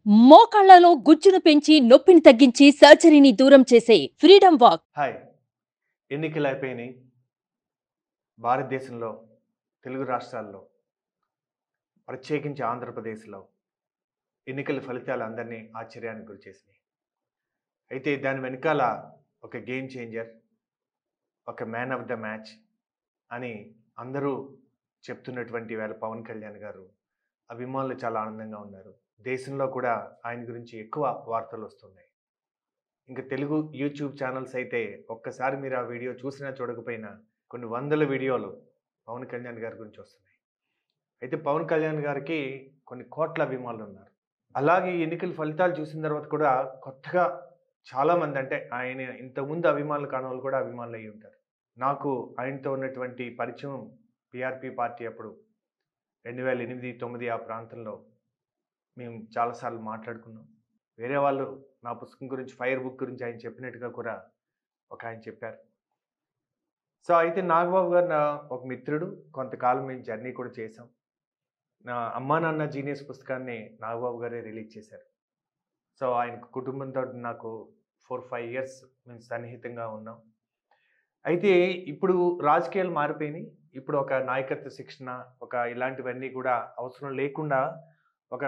మోకాళ్లలో గుజ్జును పెంచి నొప్పిని తగ్గించి సర్జరీని దూరం చేసే ఫ్రీడమ్ వాక్. హాయ్. ఎన్నికలు అయిపోయినాయి. భారతదేశంలో తెలుగు రాష్ట్రాల్లో ప్రత్యేకించి ఆంధ్రప్రదేశ్లో ఎన్నికల ఫలితాలు అందరినీ ఆశ్చర్యానికి గురిచేసినాయి. అయితే దాని వెనకాల ఒక గేమ్ చేంజర్, ఒక మ్యాన్ ఆఫ్ ద మ్యాచ్ అని అందరూ చెప్తున్నటువంటి వేళ పవన్ కళ్యాణ్ గారు అభిమానులు చాలా ఆనందంగా ఉన్నారు. దేశంలో కూడా ఆయన గురించి ఎక్కువ వార్తలు వస్తున్నాయి. ఇంకా తెలుగు యూట్యూబ్ ఛానల్స్ అయితే ఒక్కసారి మీరు ఆ వీడియో చూసినా చూడకపోయినా కొన్ని వందల వీడియోలు పవన్ కళ్యాణ్ గారి గురించి వస్తున్నాయి. అయితే పవన్ కళ్యాణ్ గారికి కొన్ని కోట్ల అభిమానులు ఉన్నారు. అలాగే ఎన్నికల ఫలితాలు చూసిన తర్వాత కూడా కొత్తగా చాలామంది, అంటే ఆయన ఇంతకుముందు అభిమానులు కాని వాళ్ళు కూడా అభిమానులు అయ్యి ఉంటారు. నాకు ఆయనతో ఉన్నటువంటి పరిచయం పిఆర్పి పార్టీ అప్పుడు 2008, 2009 ఆ ప్రాంతంలో మేము చాలాసార్లు మాట్లాడుకున్నాం. వేరే వాళ్ళు నా పుస్తకం గురించి, ఫైర్ బుక్ గురించి ఆయన చెప్పినట్టుగా కూడా ఒక ఆయన చెప్పారు. సో అయితే నాగబాబు గారు నా ఒక మిత్రుడు. కొంతకాలం మేము జర్నీ కూడా చేసాం. నా అమ్మా నాన్న జీనియస్ పుస్తకాన్ని నాగబాబు గారే రిలీజ్ చేశారు. సో ఆయన కుటుంబంతో నాకు 4-5 ఇయర్స్ మేము సన్నిహితంగా ఉన్నాం. అయితే ఇప్పుడు రాజకీయాలు మారిపోయినాయి. ఇప్పుడు ఒక నాయకత్వ శిక్షణ, ఒక ఇలాంటివన్నీ కూడా అవసరం లేకుండా ఒక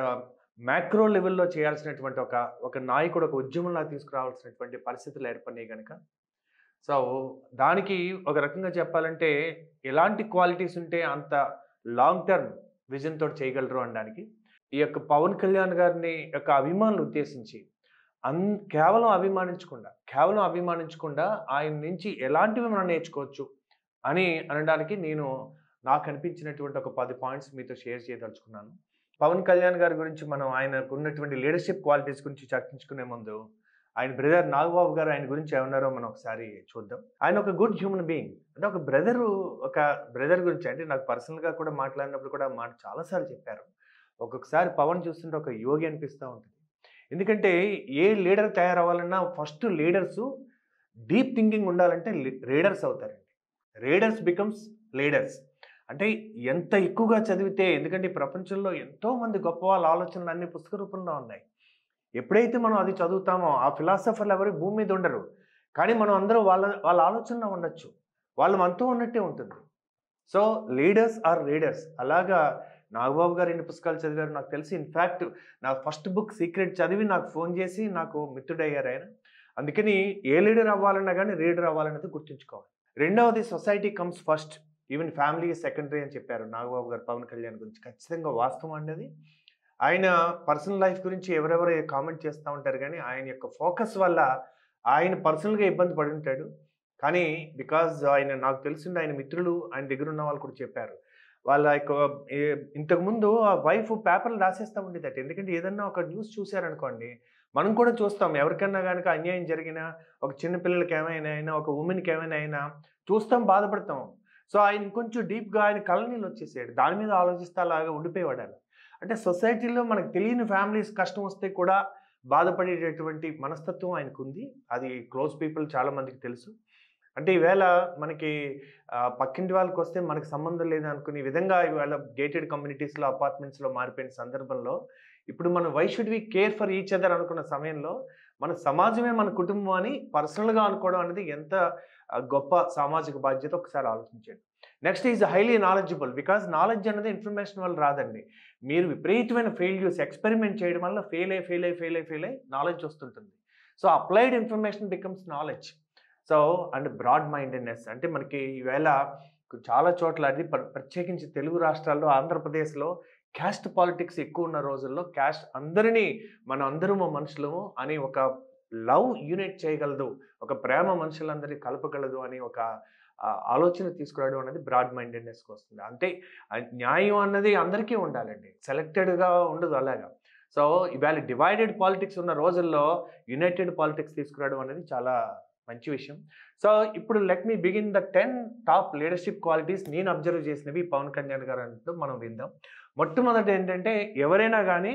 మ్యాక్రో లెవెల్‌లో చేయాల్సినటువంటి ఒక నాయకుడు ఒక ఉద్యమంలా తీసుకురావాల్సినటువంటి పరిస్థితులు ఏర్పడినాయి గనక, సో దానికి ఒక రకంగా చెప్పాలంటే ఎలాంటి క్వాలిటీస్ ఉంటే అంత లాంగ్ టర్మ్ విజన్ తోటి చేయగలరు అనడానికి ఈ యొక్క పవన్ కళ్యాణ్ గారిని యొక్క అభిమానులు ఉద్దేశించి కేవలం అభిమానించకుండా ఆయన నుంచి ఎలాంటివి మనం నేర్చుకోవచ్చు అని అనడానికి నాకు అనిపించినటువంటి ఒక 10 పాయింట్స్ మీతో షేర్ చేయదలుచుకున్నాను. పవన్ కళ్యాణ్ గారి గురించి మనం ఆయనకు ఉన్నటువంటి లీడర్షిప్ క్వాలిటీస్ గురించి చర్చించుకునే ముందు ఆయన బ్రదర్ నాగబాబు గారు ఆయన గురించి ఏమన్నారో మనం ఒకసారి చూద్దాం. ఆయన ఒక గుడ్ హ్యూమన్ బీయింగ్, అంటే ఒక బ్రదర్ గురించి, అంటే నాకు పర్సనల్గా కూడా మాట్లాడినప్పుడు కూడా మాట చాలాసార్లు చెప్పారు. ఒక్కొక్కసారి పవన్ చూస్తుంటే ఒక యోగి అనిపిస్తూ ఉంటుంది. ఎందుకంటే ఏ లీడర్ తయారవ్వాలన్నా ఫస్ట్ లీడర్స్ డీప్ థింకింగ్ ఉండాలంటే రీడర్స్ అవుతారండి. Readers becomes leaders. అంటే ఎంత ఎక్కువగా చదివితే, ఎందుకంటే ఈ ప్రపంచంలో ఎంతోమంది గొప్ప వాళ్ళ ఆలోచనలు అన్ని పుస్తక రూపంలో ఉన్నాయి. ఎప్పుడైతే మనం అది చదువుతామో ఆ ఫిలాసఫర్లు ఎవరు భూమి మీద ఉండరు. కానీ మనం అందరూ వాళ్ళ ఆలోచనలో ఉండొచ్చు. వాళ్ళు మనతో ఉన్నట్టే ఉంటుంది. So leaders are readers. అలాగా నాగబాబు గారు ఎన్ని పుస్తకాలు చదివారు నాకు తెలిసి. ఇన్ఫ్యాక్ట్ నా ఫస్ట్ బుక్ సీక్రెట్ చదివి నాకు ఫోన్ చేసి నాకు మిత్రుడయ్యారు ఆయన. అందుకని ఏ లీడర్ అవ్వాలన్నా కానీ రీడర్ అవ్వాలన్నది గుర్తుంచుకోవాలి. రెండవది, society comes first, even family secondary అని చెప్పారు నాగబాబు గారు పవన్ కళ్యాణ్ గురించి. ఖచ్చితంగా వాస్తవం అండి. ఆయన పర్సనల్ లైఫ్ గురించి ఎవరెవరు కామెంట్ చేస్తూ ఉంటారు, కానీ ఆయన యొక్క ఫోకస్ వల్ల ఆయన పర్సనల్గా ఇబ్బంది పడి ఉంటాడు. కానీ బికాజ్ నాకు తెలిసింది, ఆయన మిత్రులు ఆయన దగ్గర ఉన్న వాళ్ళు కూడా చెప్పారు. వాళ్ళ యొక్క ఇంతకుముందు ఆ వైఫ్ పేపర్లు రాసేస్తూ ఉండేదట. ఎందుకంటే ఏదన్నా ఒక న్యూస్ చూశారనుకోండి, మనం కూడా చూస్తాం. ఎవరికన్నా కనుక అన్యాయం జరిగినా, ఒక చిన్న పిల్లలకి ఏమైనా అయినా, ఒక ఉమెన్కి ఏమైనా అయినా చూస్తాం, బాధపడతాం. సో ఆయన కొంచెం డీప్గా ఆయన కళ్ళనీళ్ళు వచ్చేసాడు. దాని మీద ఆలోచిస్తే అలాగా ఉండిపోయేవాడు ఆయన. అంటే సొసైటీలో మనకు తెలియని ఫ్యామిలీస్ కష్టం వస్తే కూడా బాధపడేటటువంటి మనస్తత్వం ఆయనకుంది. అది క్లోజ్ పీపుల్ చాలా మందికి తెలుసు. అంటే ఈవేళ మనకి పక్కింటి వాళ్ళకి వస్తే మనకు సంబంధం లేదు అనుకునే విధంగా ఈవేళ గేటెడ్ కమ్యూనిటీస్లో, అపార్ట్మెంట్స్లో మారిపోయిన సందర్భంలో ఇప్పుడు మనం why should we care for each other అనుకున్న సమయంలో మన సమాజమే మన కుటుంబం అని పర్సనల్గా అనుకోవడం అనేది ఎంత గొప్ప సామాజిక బాధ్యత ఒకసారి ఆలోచించండి. Next is highly knowledgeable. Because knowledge అనేది ఇన్ఫర్మేషన్ వల్ల రాదండి. మీరు విపరీతమైన ఫెయిల్యూర్స్ ఎక్స్పెరిమెంట్ చేయడం వల్ల ఫెయిల్ అయ్యి నాలెడ్జ్ వస్తుంటుంది. So applied information becomes knowledge. So and broad mindedness, అంటే మనకి ఈవేళ చాలా చోట్ల అది ప్రత్యేకించి తెలుగు రాష్ట్రాల్లో, ఆంధ్రప్రదేశ్లో క్యాస్ట్ పాలిటిక్స్ ఎక్కువ ఉన్న రోజుల్లో మనం అందరము మనుషులము అని ఒక లవ్ యూనిట్ చేయగలదు, ఒక ప్రేమ మనుషులందరినీ కలపగలదు అని ఒక ఆలోచన తీసుకురావడం అనేది బ్రాడ్ మైండెడ్నెస్కి వస్తుంది. అంటే న్యాయం అన్నది అందరికీ ఉండాలండి, సెలెక్టెడ్గా ఉండదు అలాగా. సో ఇవాళ డివైడెడ్ పాలిటిక్స్ ఉన్న రోజుల్లో యునైటెడ్ పాలిటిక్స్ తీసుకురావడం అనేది చాలా మంచి విషయం. సో ఇప్పుడు let me begin the 10 top leadership qualities నేను అబ్జర్వ్ చేసినవి పవన్ కళ్యాణ్ గారు అంటూ మనం విందాం. మొట్టమొదటి ఏంటంటే, ఎవరైనా కానీ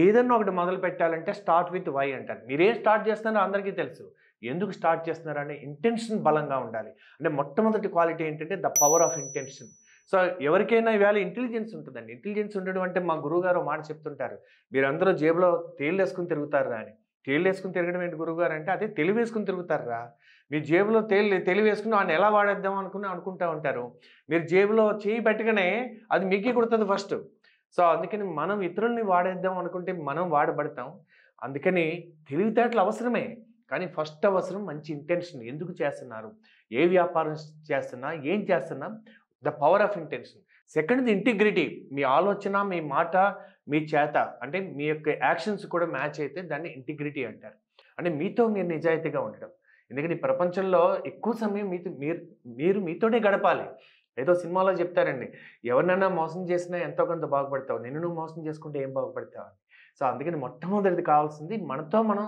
ఏదన్నా ఒకటి మొదలు పెట్టాలంటే స్టార్ట్ విత్ వై అంటారు. మీరేం స్టార్ట్ చేస్తున్నారో అందరికీ తెలుసు. ఎందుకు స్టార్ట్ చేస్తున్నారనే ఇంటెన్షన్ బలంగా ఉండాలి. అంటే మొట్టమొదటి క్వాలిటీ ఏంటంటే the power of intention. So ఎవరికైనా ఈవేళ ఇంటెలిజెన్స్ ఉంటుందండి. ఇంటెలిజెన్స్ ఉండడం అంటే మా గురువుగారు ఒక మాట చెప్తుంటారు. మీరందరూ జేబులో తేళ్ళేసుకొని తిరుగుతారురా అని. తేళ్ళేసుకొని తిరగడం ఏంటి గురువుగారు అంటే, అదే తెలివేసుకొని తిరుగుతారురా. మీ జేబులో తెలివేసుకొని వాడిని ఎలా వాడేద్దాం అనుకుంటా ఉంటారు. మీరు జేబులో చెయ్యి పెట్టగానే అది మీకే కుడతది ఫస్ట్. సో, అందుకని మనం ఇతరుల్ని వాడేద్దాం అనుకుంటే మనం వాడబడతాం. అందుకని తెలివితేటలు అవసరమే. కానీ ఫస్ట్ అవసరం మంచి ఇంటెన్షన్. ఎందుకు చేస్తున్నారు? ఏ వ్యాపారం చేస్తున్నా, ఏం చేస్తున్నా ద పవర్ ఆఫ్ ఇంటెన్షన్. సెకండ్‌ది ఇంటిగ్రిటీ. మీ ఆలోచన, మీ మాట, మీ చేత అంటే మీ యొక్క యాక్షన్స్ కూడా మ్యాచ్ అయితే దాన్ని ఇంటిగ్రిటీ అంటారు. అంటే మీతో మీరు నిజాయితీగా ఉండడం. ఎందుకంటే ఈ ప్రపంచంలో ఎక్కువ సమయం మీరు మీతోనే గడపాలి. ఏదో సినిమాలో చెప్తారండి. ఎవరినైనా మోసం చేసినా ఎంతో కొంత బాగుపడతావు. నిన్ను నువ్వు మోసం చేసుకుంటే ఏం బాగుపడతావు అని. సో, అందుకని మొట్టమొదటిది కావాల్సింది మనతో మనం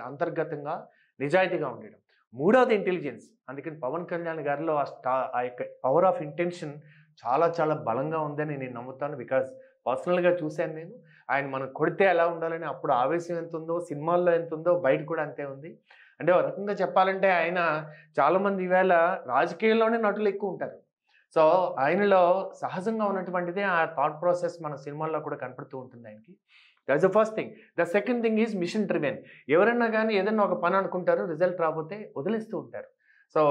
అంతర్గతంగా నిజాయితీగా ఉండడం. మూడవది ఇంటెలిజెన్స్. అందుకని పవన్ కళ్యాణ్ గారిలో ఆ యొక్క పవర్ ఆఫ్ ఇంటెన్షన్ చాలా చాలా బలంగా ఉందని నేను నమ్ముతాను. బికాజ్ పర్సనల్‌గా చూసాను నేను. ఆయన మనం కొడితే ఎలా ఉండాలని అప్పుడు ఆవేశం ఎంతుందో, సినిమాల్లో ఎంతుందో బయట కూడా అంతే ఉంది. అంటే ఒక రకంగా చెప్పాలంటే ఆయన చాలామంది ఈవేళ రాజకీయాల్లోనే నటులు ఎక్కువుంటారు. సో, ఆయనలో సహజంగా ఉన్నటువంటిదే ఆ థాట్ ప్రాసెస్ మన సినిమాల్లో కూడా కనపడుతూ ఉంటుంది ఆయనకి. That's the first thing. The second thing is mission driven. ఎవరైనా గానీ ఏదైనా ఒక పని అనుకుంటారు. రిజల్ట్ రాకపోతే వదిలేస్తూ ఉంటారు. సో,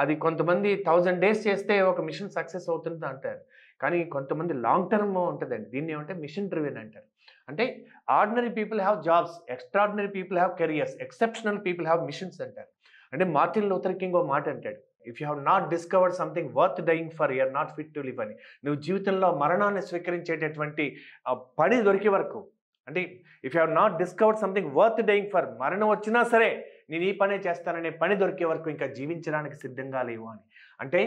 అది కొంతమంది 1000 డేస్ చేస్తే ఒక మిషన్ సక్సెస్ అవుతుంది అంటారు. కానీ కొంతమంది లాంగ్ టర్మ్ ఉంటదండి. దీన్ని ఏమంటే మిషన్ డ్రివెన్ అంటారు. అంటే ordinary people have jobs, extraordinary people have careers, exceptional people have missions అంటారు. అంటే మార్టిన్ లూథర్ కింగ్ ఓ మాట అంటాడు. If you have not discovered something worth dying for, you are not fit to live అని. నువ్వు జీవితంలో మరణాన్ని స్వీకరించేటటువంటి పని దొరికే వరకు అంటే if you have not discovered something worth dying for, మరణం వచ్చినా సరే నేను ఈ పనే చేస్తాననే పని దొరికే వరకు ఇంకా జీవించడానికి సిద్ధంగా లేవు అని. అంటే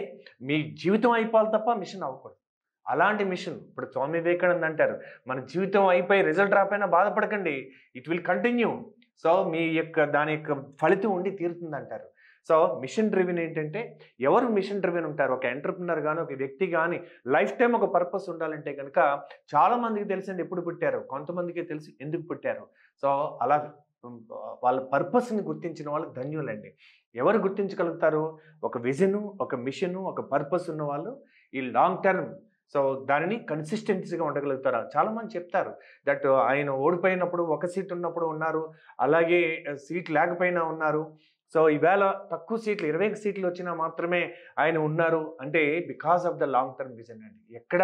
మీ జీవితం అయిపోవాలి తప్ప మిషన్ అవ్వకూడదు. అలాంటి మిషన్ ఇప్పుడు స్వామి వివేకానంద అంటారు, మన జీవితం అయిపోయి రిజల్ట్ రాకపోయినా బాధపడకండి, ఇట్ విల్ కంటిన్యూ. సో, మీ యొక్క దాని యొక్క ఫలితం ఉండి తీరుతుందంటారు. సో, మిషన్ డ్రివెన్ ఏంటంటే ఎవరు మిషన్ డ్రివెన్ ఉంటారు? ఒక ఎంటర్‌ప్రెన్యూర్ గాని, ఒక వ్యక్తి గాని లైఫ్ టైమ్ ఒక పర్పస్ ఉండాలంటే గనక చాలా మందికి తెలుసండి ఎప్పుడు పుట్టారో. కొంతమందికే తెలుసు ఎందుకు పుట్టారో. సో, అలా వాళ్ళ పర్పస్‌ని గుర్తించిన వాళ్ళు ధన్యులండి. ఎవరు గుర్తించగలుగుతారు? ఒక విజను, ఒక మిషను, ఒక పర్పస్ ఉన్నవాళ్ళు ఈ లాంగ్ టర్మ్ సో, దానిని కన్సిస్టెన్సీగా ఉండగలుగుతారు. చాలామంది చెప్తారు దట్ ఆయన ఓడిపోయినప్పుడు ఒక సీట్ ఉన్నప్పుడు ఉన్నారు. అలాగే సీట్ లేకపోయినా ఉన్నారు. సో, ఈవేళ తక్కువ సీట్లు 20 సీట్లు వచ్చినా మాత్రమే ఆయన ఉన్నారు. అంటే because of the long term vision అండి. ఎక్కడ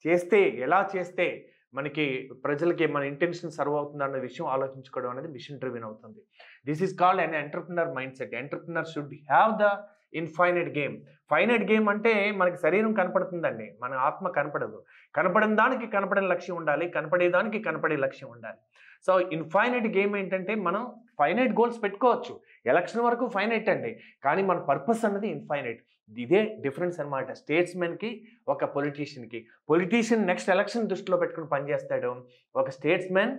చేస్తే, ఎలా చేస్తే మనకి ప్రజలకి మన ఇంటెన్షన్ సర్వ్ అవుతుందన్న విషయం ఆలోచించుకోవడం అనేది మిషన్ డ్రివెన్ అవుతుంది. This is called an entrepreneur mind set. Entrepreneur should have the infinite game. Finite game అంటే మనకి శరీరం కనపడుతుందండి. మన ఆత్మ కనపడదు. కనపడని దానికి కనపడని లక్ష్యం ఉండాలి. కనపడేదానికి కనపడే లక్ష్యం ఉండాలి. సో, ఇన్‌ఫైనైట్ గేమ్ ఏంటంటే మనం ఫైనైట్ గోల్స్ పెట్టుకోవచ్చు. ఎలక్షన్ వరకు ఫైనైట్ అండి. కానీ మన పర్పస్ అన్నది ఇన్‌ఫైనైట్. ఇదే డిఫరెన్స్ అన్నమాట స్టేట్స్‌మెన్‌కి, ఒక పొలిటీషియన్‌కి. పొలిటీషియన్ నెక్స్ట్ ఎలక్షన్ దృష్టిలో పెట్టుకొని పనిచేస్తాడు. ఒక స్టేట్స్‌మెన్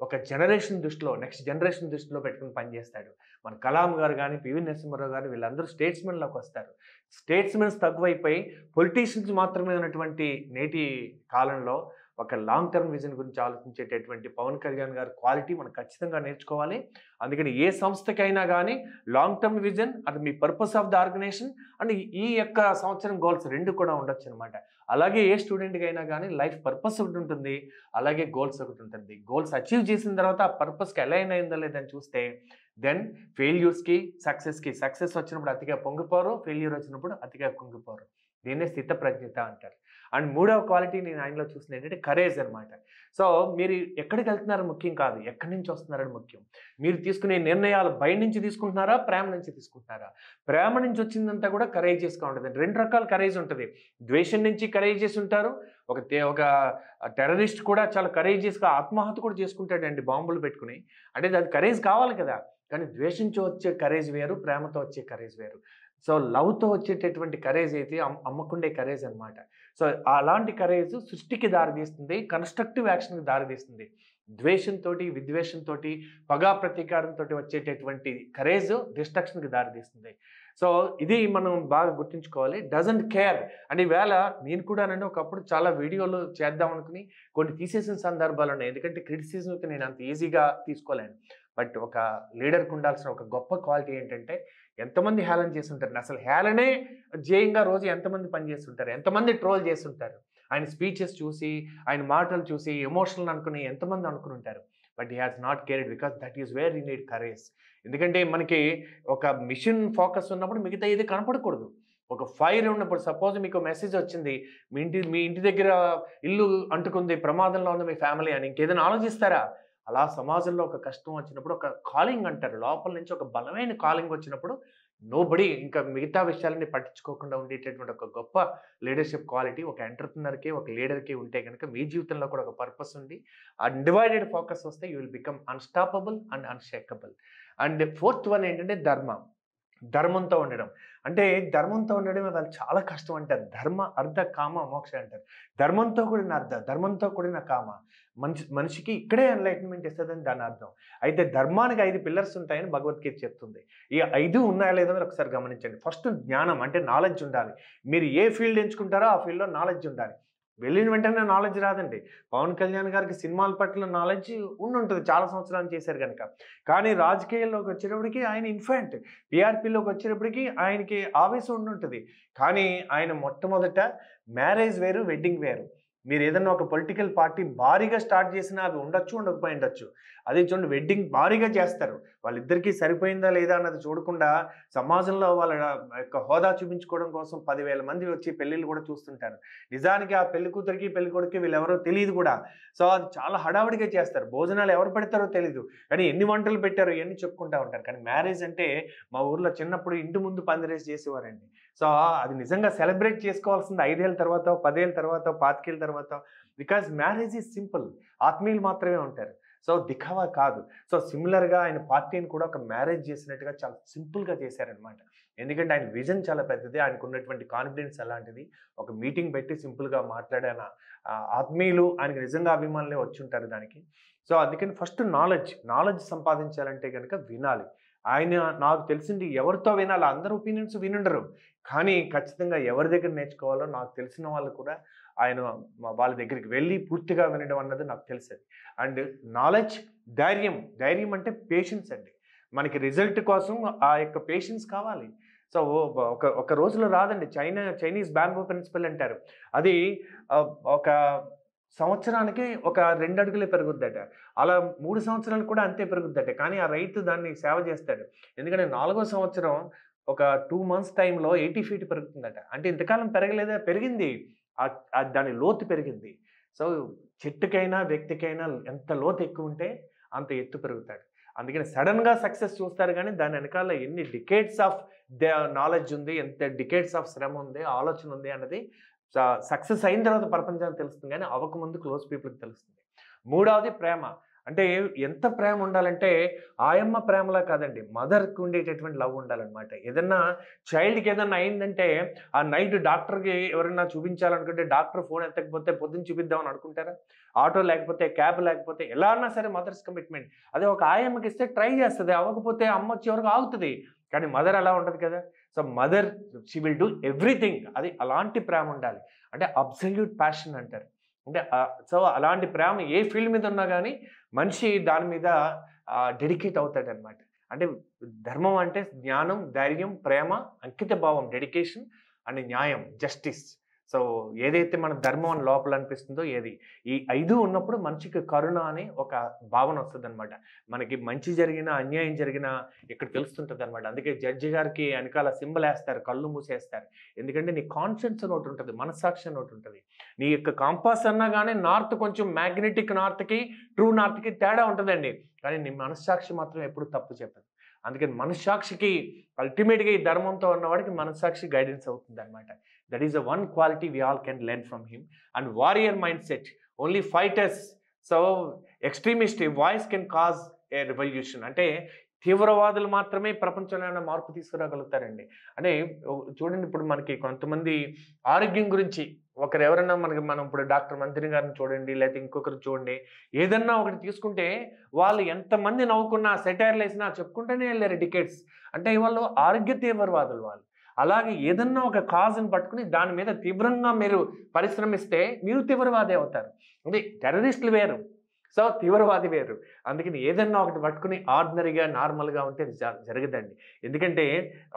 ఒక జనరేషన్ దృష్టిలో, నెక్స్ట్ జనరేషన్ దృష్టిలో పెట్టుకొని పనిచేస్తాడు. మన కలాం గారు గాని, పివి నరసింహారావు గారు వీళ్ళందరూ స్టేట్స్‌మెన్‌లోకి వస్తారు. స్టేట్స్‌మెన్స్ తక్కువైపోయి పొలిటీషియన్స్ మాత్రమే ఉన్నటువంటి నేటి కాలంలో ఒక లాంగ్ టర్మ్ విజన్ గురించి ఆలోచించేటటువంటి పవన్ కళ్యాణ్ గారి క్వాలిటీ మనం ఖచ్చితంగా నేర్చుకోవాలి. అందుకని ఏ సంస్థకైనా గానీ లాంగ్ టర్మ్ విజన్, అది మీ purpose of the organisation and ఈ యొక్క సంవత్సరం గోల్స్ 2 కూడా ఉండొచ్చనమాట. అలాగే ఏ స్టూడెంట్‌కి అయినా గానీ లైఫ్ పర్పస్ ఒకటి ఉంటుంది. అలాగే గోల్స్ ఒకటి ఉంటుంది. గోల్స్ అచీవ్ చేసిన తర్వాత ఆ పర్పస్‌కి అలైన్ అయిందా లేదని చూస్తే దెన్ ఫెయిల్యూర్స్‌కి, సక్సెస్ వచ్చినప్పుడు అతిగా పొంగిపోరు. ఫెయిల్యూర్ వచ్చినప్పుడు అతిగా కుంగిపోరు. దీన్నే స్థితప్రజ్ఞత అంటారు. అండ్ మూడవ క్వాలిటీ నేను ఆయనలో చూసింది ఏంటంటే కరేజ్ అనమాట. సో, మీరు ఎక్కడికెళ్తున్నారో ముఖ్యం కాదు. ఎక్కడి నుంచి వస్తున్నారని ముఖ్యం. మీరు తీసుకునే నిర్ణయాలు భయం నుంచి తీసుకుంటున్నారా? ప్రేమ నుంచి తీసుకుంటున్నారా? ప్రేమ నుంచి వచ్చిందంతా కూడా కరేజియస్‌గా ఉంటదండి. 2 రకాల కరేజ్ ఉంటది. ద్వేషం నుంచి కరేజియస్ ఉంటారు. ఒక టెర్రరిస్ట్ కూడా చాలా కరేజియస్‌గా ఆత్మహత్య కూడా చేసుకుంటాడండి బాంబులు పెట్టుకొని. అంటే అది కరేజ్ కావాలి కదా! కానీ ద్వేషంతో వచ్చే కరేజ్ వేరు. ప్రేమతో వచ్చే కరేజ్ వేరు. సో, లవ్‌తో వచ్చేటటువంటి కరేజ్ అయితే అమ్మకుండే కరేజ్ అనమాట. సో, అలాంటి కరేజ్ సృష్టికి దారితీస్తుంది. కన్‌స్ట్రక్టివ్ యాక్షన్‌కి దారితీస్తుంది. ద్వేషంతోటి, విద్వేషంతోటి, పగా ప్రతీకారంతో వచ్చేటటువంటి కరేజ్ డిస్ట్రక్షన్కి దారితీస్తుంది. సో ఇది మనం బాగా గుర్తుంచుకోవాలి. Doesn't care. అండ్ ఈవేళ నేను కూడానండి ఒకప్పుడు చాలా వీడియోలు చేద్దాం అనుకుని కొన్ని తీసేసిన సందర్భాలు ఉన్నాయి. ఎందుకంటే క్రిటిసిజంకి నేను అంత ఈజీగా తీసుకోలేను. బట్ ఒక లీడర్కి ఉండాల్సిన ఒక గొప్ప క్వాలిటీ ఏంటంటే ఎంతమంది హేళన చేస్తుంటారు. అసలు హేళనే ధ్యేయంగా రోజు ఎంతమంది పనిచేస్తుంటారు, ఎంతమంది ట్రోల్ చేస్తుంటారు. ఆయన స్పీచెస్ చూసి, ఆయన మాటలు చూసి ఎమోషనల్ అనుకుని ఎంతమంది అనుకుని ఉంటారు. But he has not cared because that is where you need courage. ఎందుకంటే మనకి ఒక మిషన్ ఫోకస్ ఉన్నప్పుడు మిగతా ఇది కనపడకూడదు. ఒక ఫైర్ ఉన్నప్పుడు సపోజ్ మీకు మెసేజ్ వచ్చింది, మీ ఇంటి దగ్గర ఇల్లు అంటుకుంది, ప్రమాదంలో ఉంది మీ ఫ్యామిలీ అని, ఇంకేదైనా ఆలోచిస్తారా? అలా సమాజంలో ఒక కష్టం వచ్చినప్పుడు ఒక కాలింగ్ అంటారు, లోపల నుంచి ఒక బలమైన కాలింగ్ వచ్చినప్పుడు నోబడీ ఇంకా మిగతా విషయాలని పట్టించుకోకుండా ఉండేటటువంటి ఒక గొప్ప లీడర్షిప్ క్వాలిటీ ఒక ఎంటర్‌ప్రెన్యూర్‌కి, ఒక లీడర్‌కి ఉంటే గనుక మీ జీవితంలో కూడా ఒక పర్పస్ ఉండి అన్‌డివైడెడ్ ఫోకస్ వస్తే you will become unstoppable and unshakeable. And fourth one ఏంటంటే ధర్మంతో ఉండడం. అంటే ధర్మంతో ఉండడం అది చాలా కష్టం అంటారు. ధర్మ, అర్థ, కామ, మోక్ష అంటారు. ధర్మంతో కూడిన అర్థ, ధర్మంతో కూడిన కామ. మనిషికి ఇక్కడే ఎన్‌లైటన్‌మెంట్ ఇస్తదని దాని అర్థం. అయితే ధర్మానికి 5 పిల్లర్స్ ఉంటాయని భగవద్గీత చెప్తుంది. ఈ 5 ఉన్నాయా లేదో మీరు ఒకసారి గమనించండి. ఫస్ట్ జ్ఞానం అంటే నాలెడ్జ్ ఉండాలి. మీరు ఏ ఫీల్డ్ ఎంచుకుంటారో ఆ ఫీల్డ్‌లో నాలెడ్జ్ ఉండాలి. వెళ్ళిన వెంటనే నాలెడ్జ్ రాదండి. పవన్ కళ్యాణ్ గారికి సినిమాల పట్ల నాలెడ్జ్ ఉండుంటది, చాలా సంవత్సరాలు చేశారు గనక. కానీ రాజకీయాల్లోకి వచ్చేటప్పటికి ఆయన ఇన్ఫాంట్. టీఆర్‌పీలోకి వచ్చేటప్పటికి ఆయనకి ఆవేశం ఉండుంటది. కానీ ఆయన మొట్టమొదట మ్యారేజ్ వేరు, వెడ్డింగ్ వేరు. మీరు ఏదన్నా ఒక పొలిటికల్ పార్టీ భారీగా స్టార్ట్ చేసినా అది ఉండొచ్చు, ఉండకపోయి ఉండొచ్చు. అదే చూడండి, వెడ్డింగ్ భారీగా చేస్తారు. వాళ్ళిద్దరికీ సరిపోయిందా లేదా అన్నది చూడకుండా సమాజంలో వాళ్ళ యొక్క హోదా చూపించుకోవడం కోసం 10,000 మంది వచ్చి పెళ్ళిళ్ళు కూడా చూస్తుంటారు. నిజానికి ఆ పెళ్లి కూతురికి, పెళ్లి కొడుకుకి వీళ్ళెవరో తెలీదు కూడా. సో అది చాలా హడావిడిగా చేస్తారు. భోజనాలు ఎవరు పెడతారో తెలీదు. కానీ ఎన్ని వంటలు పెట్టారో ఇయన్నీ చెప్పుకుంటా ఉంటారు. కానీ మ్యారేజ్ అంటే మా ఊర్లో చిన్నప్పుడు ఇంటి ముందు పందిరేసి చేసేవారండి. సో అది నిజంగా సెలబ్రేట్ చేసుకోవాల్సింది 5 ఏళ్ల తర్వాత, 10 ఏళ్ల తర్వాత, 25 ఏళ్ల తర్వాత. Because marriage is simple. ఆత్మీయులు మాత్రమే ఉంటారు. సో దిఖావా కాదు. సో సిమిలర్‌గా ఆయన పార్టీని కూడా ఒక మ్యారేజ్ చేసినట్టుగా చాలా సింపుల్‌గా చేశారనమాట. ఎందుకంటే ఆయన విజన్ చాలా పెద్దది. ఆయనకున్నటువంటి కాన్ఫిడెన్స్ అలాంటిది. ఒక మీటింగ్ పెట్టి సింపుల్‌గా మాట్లాడాన ఆత్మీయులు ఆయనకి నిజంగా అభిమానులే వచ్చుంటారు దానికి. సో అందుకని ఫస్ట్ నాలెడ్జ్ సంపాదించాలంటే గనక వినాలి. ఆయన నాకు తెలిసింది ఎవరితో వినాలి, అందరి ఒపీనియన్స్ వినుండరు. కానీ ఖచ్చితంగా ఎవరి దగ్గర నేర్చుకోవాలో నాకు తెలిసిన వాళ్ళు కూడా ఆయన వాళ్ళ దగ్గరికి వెళ్ళి పూర్తిగా వినడం అన్నది నాకు తెలుసది. అండ్ నాలెడ్జ్, ధైర్యం అంటే పేషెన్స్ అండి. మనకి రిజల్ట్ కోసం ఆ యొక్క పేషెన్స్ కావాలి. సో ఒక రోజులో రాదండి. చైనీస్ బ్యాంబూ ప్రిన్సిపల్ అంటారు. అది ఒక సంవత్సరానికి ఒక 2 అడుగులే పెరుగుద్దట. అలా 3 సంవత్సరాలు కూడా అంతే పెరుగుద్దట. కానీ ఆ రైతు దాన్ని సేవ చేస్తాడు. ఎందుకంటే 4వ సంవత్సరం ఒక 2 మంత్స్ టైంలో 80 ఫీట్ పెరుగుతుందట. అంటే ఇంతకాలం పెరగలేదా? పెరిగింది. దాని లోతు పెరిగింది. సో చెట్టుకైనా, వ్యక్తికైనా ఎంత లోతు ఎక్కువుంటే అంత ఎత్తు పెరుగుతాడు. అందుకని సడెన్‌గా సక్సెస్ చూస్తారు గానీ దాని వెనకాల ఎన్ని డికేడ్స్ ఆఫ్ నాలెడ్జ్ ఉంది, ఎంత డికేడ్స్ ఆఫ్ శ్రమ ఉంది, ఆలోచన ఉంది అన్నది సక్సెస్ అయిన తర్వాత ప్రపంచానికి తెలుస్తుంది గానీ అవ్వకముందు క్లోజ్ పీపుల్‌కి తెలుస్తుంది. మూడవది ప్రేమ. అంటే ఎంత ప్రేమ ఉండాలంటే ఆయమ్మ ప్రేమలా కాదండి. మదర్‌కి ఉండేటటువంటి లవ్ ఉండాలనమాట. ఏదన్నా చైల్డ్‌కి ఏదన్నా అయిందంటే ఆ నైట్ డాక్టర్‌కి ఎవరైనా చూపించాలనుకుంటే డాక్టర్ ఫోన్ ఎత్తకపోతే పొద్దున్న చూపిద్దామని అనుకుంటారా? ఆటో లేకపోతే, క్యాబ్ లేకపోతే ఎలా అన్నా సరే మదర్స్ కమిట్మెంట్. అదే ఒక ఆయమ్మకి ఇస్తే ట్రై చేస్తది. అవ్వకపోతే అమ్మ వచ్చే వరకు ఆగుతది. కానీ మదర్ అలా ఉండదు కదా! So mother she will do everything. అది అలాంటి ప్రేమ ఉండాలి. అంటే అబ్సల్యూట్ ప్యాషన్ అంటారు. అంటే సో అలాంటి ప్రేమ ఏ ఫీల్డ్ మీద ఉన్నా గానీ మనిషి దాని మీద డెడికేట్ అవుతాడనమాట. అంటే ధర్మం అంటే జ్ఞానం, ధైర్యం, ప్రేమ, అంకిత భావం, డెడికేషన్ అండ్ న్యాయం, జస్టిస్. సో ఏదైతే మన ధర్మం అని లోపల అనిపిస్తుందో ఈ 5 ఉన్నప్పుడు మనిషికి కరుణ అనే ఒక భావన వస్తదనమాట. మనకి మంచి జరిగినా, అన్యాయం జరిగినా ఇక్కడ తెలుస్తుంటదనమాట. అందుకే జడ్జి గారికి వెనకాల సింబల్ ఏస్తారు, కళ్ళు మూసేస్తారు. ఎందుకంటే నీ కాన్షియన్స్ అని ఒకటుంటది, మనస్సాక్షి అని ఒకటుంటది. నీ యొక్క కంపాస్ అన్నా గానీ నార్త్ కొంచెం మ్యాగ్నెటిక్ నార్త్‌కి, ట్రూ నార్త్‌కి తేడా ఉంటదండి. కానీ నీ మనస్సాక్షి మాత్రం ఎప్పుడు తప్పు చెప్పదు. అందుకని మనస్సాక్షికి అల్టిమేట్‌గా ఈ ధర్మంతో ఉన్నవాడికి మనస్సాక్షి గైడెన్స్ అవుతుందనమాట. That is the one quality we all can learn from him. And warrior mindset. Only fighters. So extremist voice can cause a revolution. అంటే తీవ్రవాదులు మాత్రమే ప్రపంచంలో ఏమైనా మార్పు తీసుకురాగలుగుతారండి. అంటే చూడండి, ఇప్పుడు మనకి కొంతమంది ఆరోగ్యం గురించి ఒకరు ఎవరైనా మనం ఇప్పుడు డాక్టర్ మంత్రి గారిని చూడండి, లేకపోతే ఇంకొకరు చూడండి, ఏదన్నా ఒకటి తీసుకుంటే వాళ్ళు ఎంతమంది నవ్వుకున్నా, సెటైర్‌లేసినా చెప్పుకుంటూనే ఎళ్లారు డికేడ్స్. అంటే వాళ్ళు ఆరోగ్య తీవ్రవాదులు వాళ్ళు. అలాగే ఏదన్నా ఒక కాజ్‌ని పట్టుకొని దాని మీద తీవ్రంగా మీరు పరిశ్రమిస్తే మీరు తీవ్రవాది అవుతారు. అంటే టెర్రరిస్టులు వేరు. సో, తీవ్రవాది వేరు. అందుకని ఏదన్నా ఒకటి పట్టుకొని ఆర్డినరీగా, నార్మల్‌గా ఉంటే అది జరగదండి. ఎందుకంటే